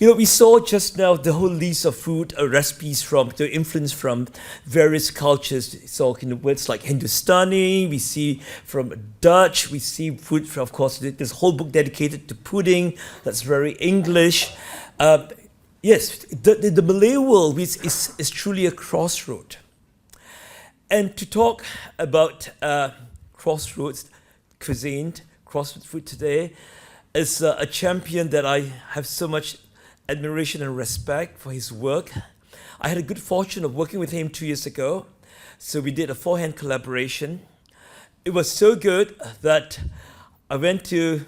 We saw just now the whole list of food recipes from the influence from various cultures. So, words like Hindustani, we see from Dutch, we see food from, of course, this whole book dedicated to pudding. That's very English. Yes, the Malay world is truly a crossroad. And to talk about crossroads cuisine, crossroads food today, is a champion that I have so much admiration and respect for his work. I had a good fortune of working with him 2 years ago. So we did a forehand collaboration. It was so good that I went to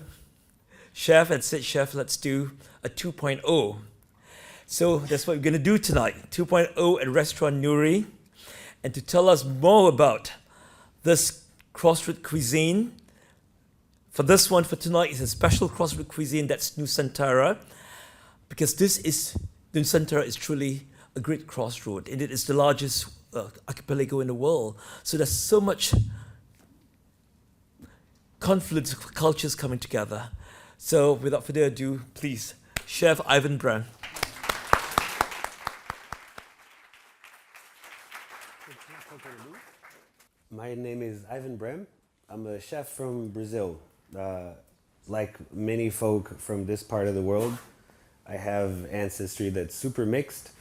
Chef and said, Chef, let's do a 2.0. So that's what we're going to do tonight, 2.0 at Restaurant Nuri. And to tell us more about this crossroad cuisine, for this one, for tonight, is a special crossroad cuisine, that's Nusantara, because Nusantara is truly a great crossroad, and it is the largest archipelago in the world. So there's so much confluence of cultures coming together. So without further ado, please, Chef Ivan Brehm. My name is Ivan Brehm. I'm a chef from Brazil. Like many folk from this part of the world, I have ancestry that's super mixed.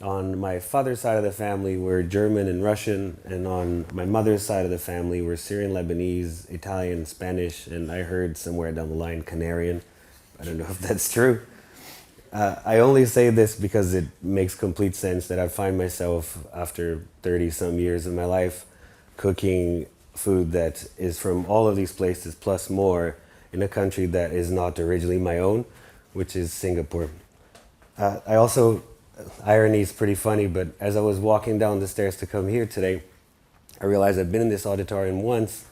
On my father's side of the family, we're German and Russian, and on my mother's side of the family, we're Syrian, Lebanese, Italian, Spanish, and I heard somewhere down the line Canarian. I don't know if that's true. I only say this because it makes complete sense that I find myself, after 30-some years of my life, cooking food that is from all of these places plus more in a country that is not originally my own, which is Singapore. I also, irony is pretty funny, but as I was walking down the stairs to come here today, I realized I've been in this auditorium once.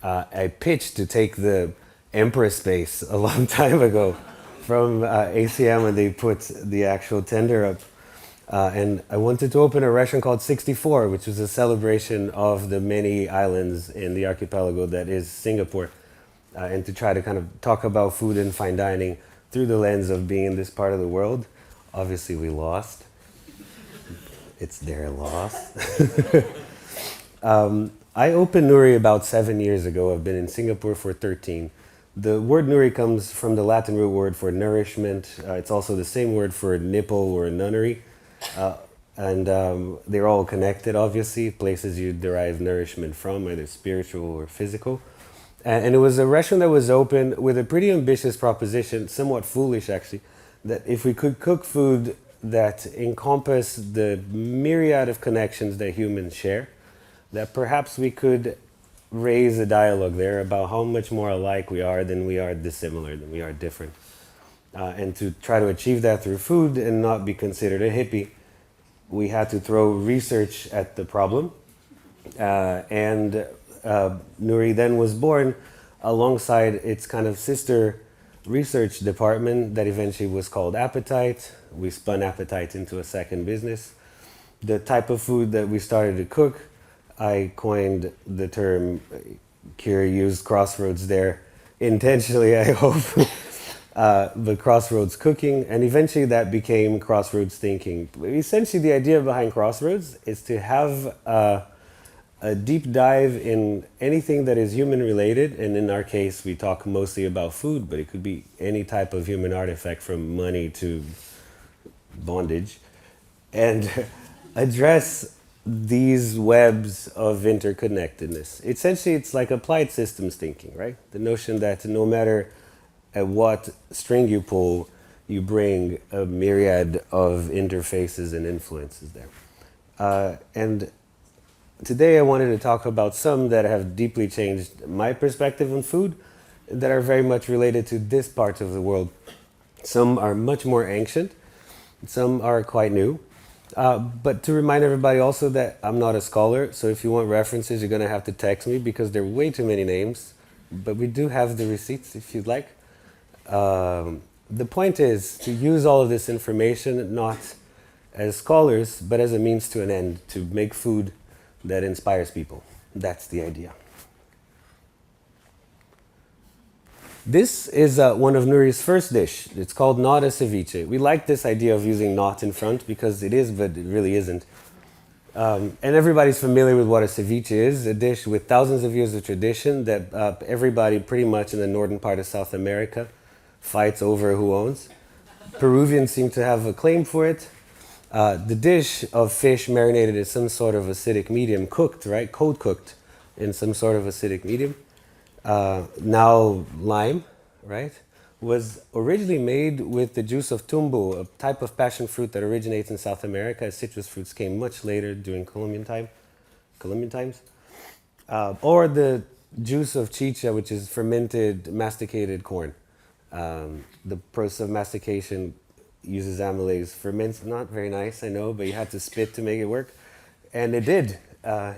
I pitched to take the Emperor space a long time ago from ACM when they put the actual tender up. And I wanted to open a restaurant called 64, which was a celebration of the many islands in the archipelago that is Singapore, and to try to kind of talk about food and fine dining through the lens of being in this part of the world. Obviously, we lost. It's their loss. I opened Nuri about 7 years ago. I've been in Singapore for 13. The word Nuri comes from the Latin root word for nourishment. It's also the same word for nipple or nunnery. And they're all connected, obviously, places you derive nourishment from, either spiritual or physical. And it was a restaurant that was open with a pretty ambitious proposition, somewhat foolish actually, that if we could cook food that encompass the myriad of connections that humans share, that perhaps we could raise a dialogue there about how much more alike we are than we are dissimilar, than we are different. And to try to achieve that through food and not be considered a hippie, we had to throw research at the problem. And Nuri then was born alongside its kind of sister research department that eventually was called Appetite. We spun Appetite into a second business. The type of food that we started to cook, I coined the term, Kira used crossroads there intentionally, I hope. The crossroads cooking, and eventually that became crossroads thinking. Essentially, the idea behind crossroads is to have a deep dive in anything that is human related, and in our case, we talk mostly about food, but it could be any type of human artifact from money to bondage, and address these webs of interconnectedness. Essentially, it's like applied systems thinking, right? The notion that no matter at what string you pull, you bring a myriad of interfaces and influences there. And today I wanted to talk about some that have deeply changed my perspective on food, that are very much related to this part of the world. Some are much more ancient, some are quite new. But to remind everybody also that I'm not a scholar, so if you want references, you're gonna have to text me because there are way too many names, but we do have the receipts if you'd like. The point is to use all of this information not as scholars, but as a means to an end, to make food that inspires people. That's the idea. This is one of Nuri's first dish. It's called not a ceviche. We like this idea of using not in front because it is, but it really isn't. And everybody's familiar with what a ceviche is, a dish with thousands of years of tradition that everybody pretty much in the northern part of South America fights over who owns. Peruvians seem to have a claim for it. The dish of fish marinated in some sort of acidic medium, cooked, right, cold cooked in some sort of acidic medium, now lime, right, was originally made with the juice of tumbo, a type of passion fruit that originates in South America. Citrus fruits came much later during Columbian times. Or the juice of chicha, which is fermented, masticated corn. The process of mastication uses amylase. Ferments, not very nice, I know, but you had to spit to make it work. And it did.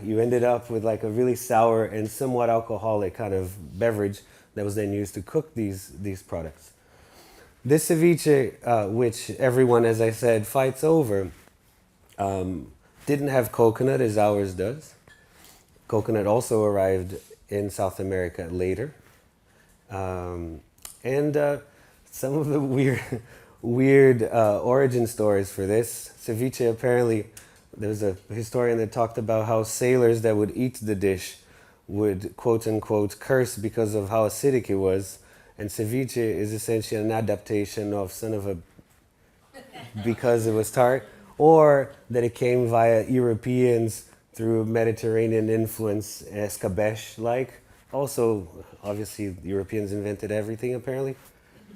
You ended up with like a really sour and somewhat alcoholic kind of beverage that was then used to cook these products. This ceviche, which everyone, as I said, fights over, didn't have coconut as ours does. Coconut also arrived in South America later. And some of the weird origin stories for this. Ceviche, apparently, there's a historian that talked about how sailors that would eat the dish would, quote unquote, curse because of how acidic it was. And ceviche is essentially an adaptation of son of a because it was tart, or that it came via Europeans through Mediterranean influence, escabeche-like. Also, obviously, Europeans invented everything, apparently,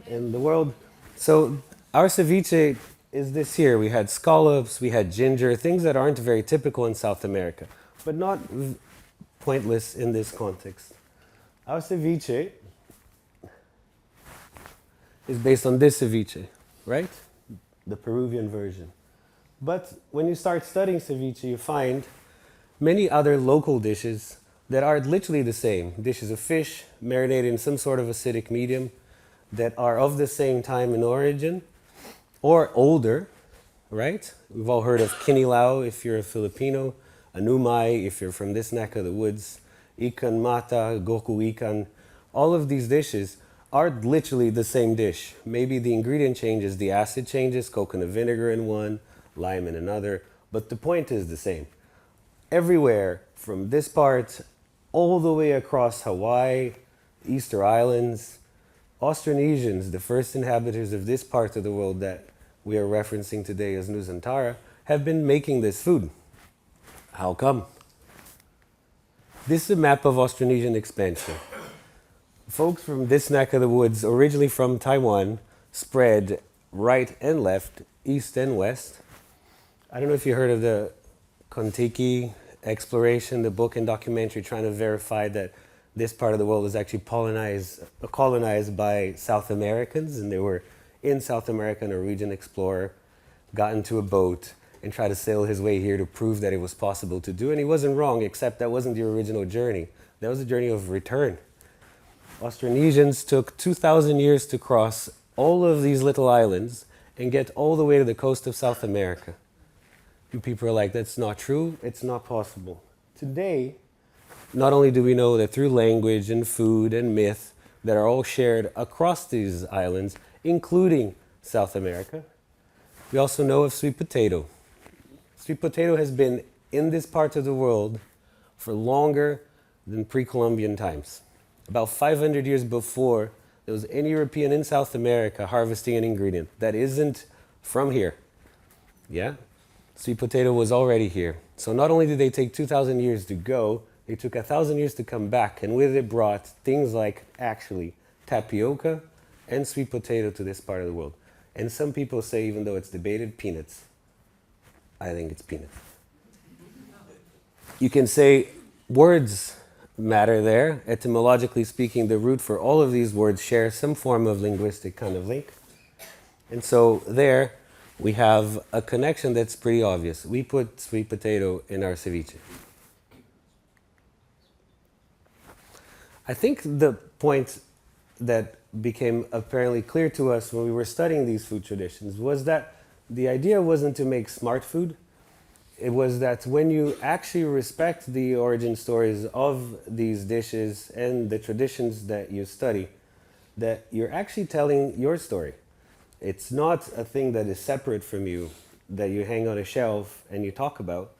in the world. So our ceviche is this here. We had scallops, we had ginger, things that aren't very typical in South America, but not pointless in this context. Our ceviche is based on this ceviche, right? The Peruvian version. But when you start studying ceviche, you find many other local dishes that are literally the same. Dishes of fish marinated in some sort of acidic medium that are of the same time in origin or older, right? We've all heard of kinilaw if you're a Filipino, anumay if you're from this neck of the woods, ikan mata, goku ikan. All of these dishes are literally the same dish. Maybe the ingredient changes, the acid changes, coconut vinegar in one, lime in another, but the point is the same. Everywhere from this part all the way across Hawaii, Easter Islands, Austronesians, the first inhabitants of this part of the world that we are referencing today as Nusantara, have been making this food. How come? This is a map of Austronesian expansion. Folks from this neck of the woods, originally from Taiwan, spread right and left, east and west. I don't know if you heard of the Kontiki exploration, the book and documentary trying to verify that this part of the world was actually colonized by South Americans, and they were in South America. A Norwegian explorer got into a boat and tried to sail his way here to prove that it was possible to do, and he wasn't wrong, except that wasn't the original journey. That was a journey of return. Austronesians took 2,000 years to cross all of these little islands and get all the way to the coast of South America. And people are like, that's not true, it's not possible. Today, not only do we know that through language and food and myth that are all shared across these islands, including South America, we also know of sweet potato. Sweet potato has been in this part of the world for longer than pre-Columbian times. About 500 years before there was any European in South America harvesting an ingredient that isn't from here. Yeah? Sweet potato was already here. So not only did they take 2,000 years to go, they took 1,000 years to come back, and with it brought things like actually tapioca and sweet potato to this part of the world. And some people say, even though it's debated, peanuts. I think it's peanuts. You can say words matter there. Etymologically speaking, the root for all of these words share some form of linguistic kind of link. And so there we have a connection that's pretty obvious. We put sweet potato in our ceviche. I think the point that became apparently clear to us when we were studying these food traditions was that the idea wasn't to make smart food. It was that when you actually respect the origin stories of these dishes and the traditions that you study, that you're actually telling your story. It's not a thing that is separate from you, that you hang on a shelf and you talk about,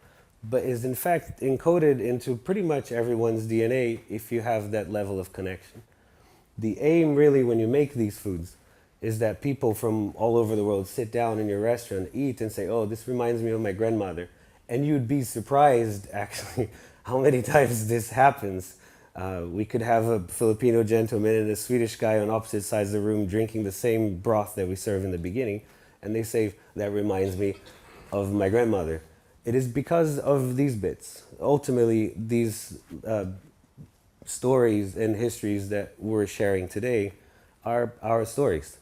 but is in fact encoded into pretty much everyone's DNA if you have that level of connection. The aim, really, when you make these foods, is that people from all over the world sit down in your restaurant, eat, and say, oh, this reminds me of my grandmother. And you'd be surprised, actually, how many times this happens. We could have a Filipino gentleman and a Swedish guy on opposite sides of the room drinking the same broth that we serve in the beginning, and they say, that reminds me of my grandmother. It is because of these bits. Ultimately, these stories and histories that we're sharing today are our stories.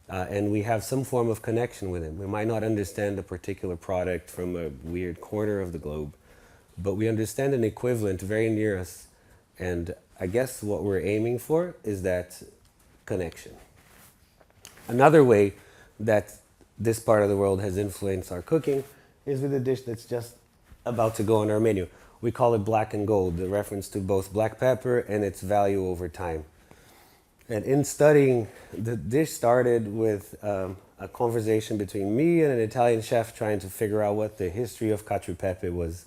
And we have some form of connection with them. We might not understand a particular product from a weird corner of the globe, but we understand an equivalent very near us. And I guess what we're aiming for is that connection. Another way that this part of the world has influenced our cooking is with a dish that's just about to go on our menu. We call it black and gold, the reference to both black pepper and its value over time. And in studying, the dish started with a conversation between me and an Italian chef trying to figure out what the history of cacio e pepe was,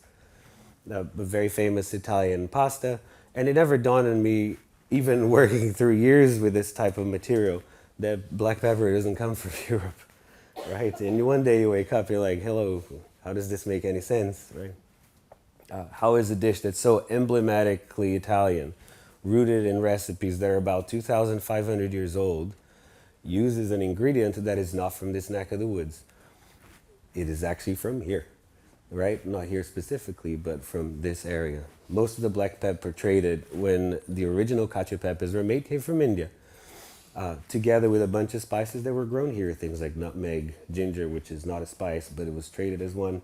a very famous Italian pasta. And it never dawned on me, even working through years with this type of material, that black pepper doesn't come from Europe, right? And one day you wake up, you're like, hello, how does this make any sense, right? How is a dish that's so emblematically Italian, rooted in recipes that are about 2,500 years old, uses an ingredient that is not from this neck of the woods? It is actually from here, right? Not here specifically, but from this area. Most of the black pepper traded when the original cacio e pepes were made came from India, together with a bunch of spices that were grown here, things like nutmeg, ginger, which is not a spice, but it was traded as one,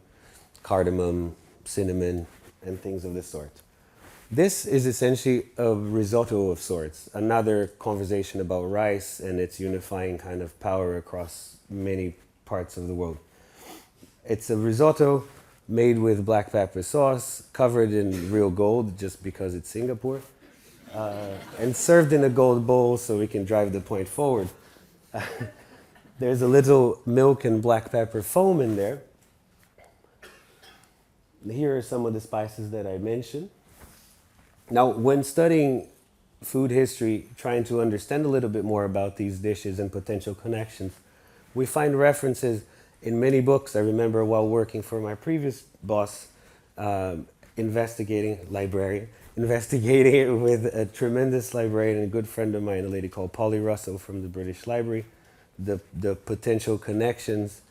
cardamom, cinnamon, and things of this sort. This is essentially a risotto of sorts, another conversation about rice and its unifying kind of power across many parts of the world. It's a risotto made with black pepper sauce, covered in real gold just because it's Singapore, and served in a gold bowl so we can drive the point forward. There's a little milk and black pepper foam in there. Here are some of the spices that I mentioned. Now, when studying food history, trying to understand a little bit more about these dishes and potential connections, we find references in many books. I remember while working for my previous boss, investigating it with a tremendous librarian and a good friend of mine, a lady called Polly Russell from the British Library, the potential connections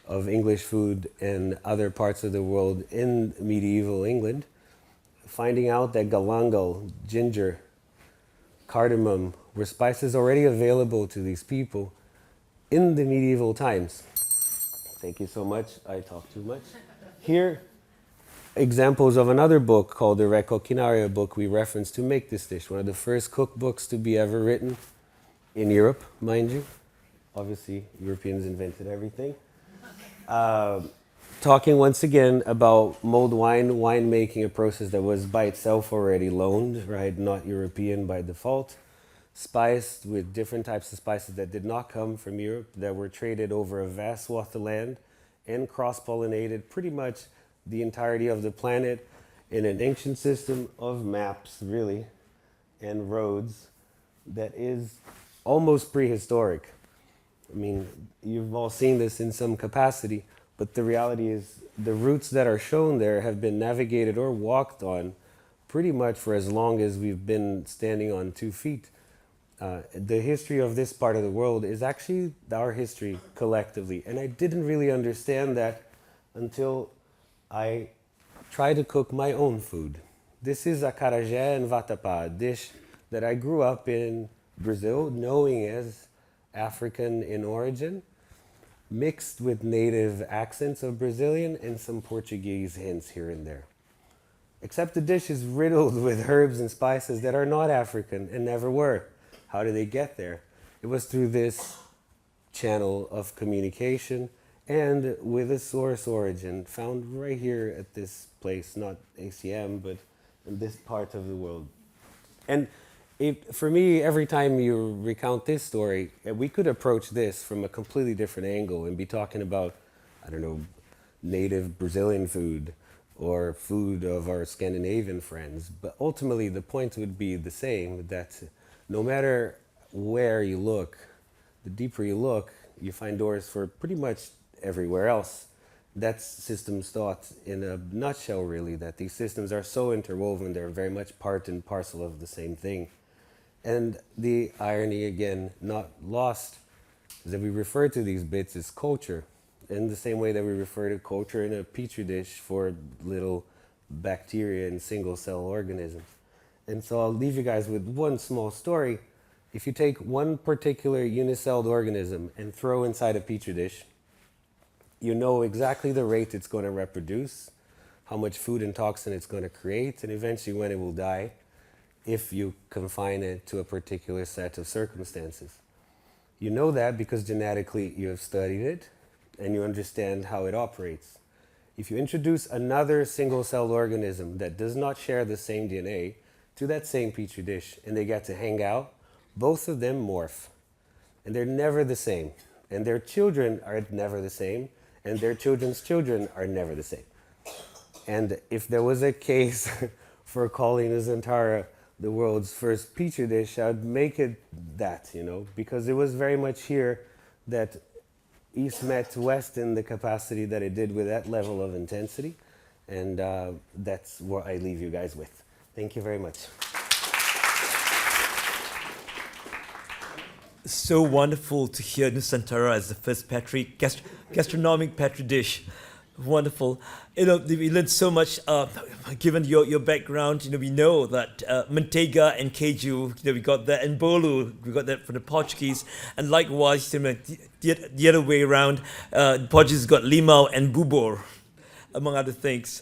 of English food and other parts of the world in medieval England, finding out that galangal, ginger, cardamom were spices already available to these people in the medieval times. Thank you so much. I talk too much. Here, examples of another book called the Re Coquinaria book we referenced to make this dish, one of the first cookbooks to be ever written in Europe, mind you. Obviously, Europeans invented everything. Talking once again about mulled wine making, a process that was by itself already loaned, right? Not European by default. Spiced with different types of spices that did not come from Europe, that were traded over a vast swath of land and cross-pollinated pretty much the entirety of the planet in an ancient system of maps, really, and roads that is almost prehistoric. I mean, you've all seen this in some capacity, but the reality is the routes that are shown there have been navigated or walked on pretty much for as long as we've been standing on 2 feet. The history of this part of the world is actually our history collectively. And I didn't really understand that until I tried to cook my own food. This is acarajé and vatapá, a dish that I grew up in Brazil, knowing as African in origin, mixed with native accents of Brazilian and some Portuguese hints here and there. Except the dish is riddled with herbs and spices that are not African and never were. How did they get there? It was through this channel of communication and with a source origin found right here at this place, not ACM, but in this part of the world. And For me, every time you recount this story, we could approach this from a completely different angle and be talking about, I don't know, native Brazilian food or food of our Scandinavian friends. But ultimately, the point would be the same, that no matter where you look, the deeper you look, you find doors for pretty much everywhere else. That's systems thought in a nutshell, really, that these systems are so interwoven, they're very much part and parcel of the same thing. And the irony, again, not lost, is that we refer to these bits as culture in the same way that we refer to culture in a petri dish for little bacteria and single cell organisms. And so I'll leave you guys with one small story. If you take one particular unicelled organism and throw inside a petri dish, you know exactly the rate it's going to reproduce, how much food and toxin it's going to create, and eventually when it will die, if you confine it to a particular set of circumstances. You know that because genetically you have studied it and you understand how it operates. If you introduce another single-celled organism that does not share the same DNA to that same petri dish and they get to hang out, both of them morph. And they're never the same. And their children are never the same. And their children's children are never the same. And if there was a case for calling the Zantara the world's first petri dish, I'd make it that, because it was very much here that East met West in the capacity that it did with that level of intensity. And that's what I leave you guys with. Thank you very much. So wonderful to hear Nusantara as the first gastronomic petri dish. Wonderful. We learned so much. Given your background, we know that manteiga and keju, we got that, and bolu, we got that from the Portuguese, and likewise, the other way around, the Portuguese got limau and bubur, among other things.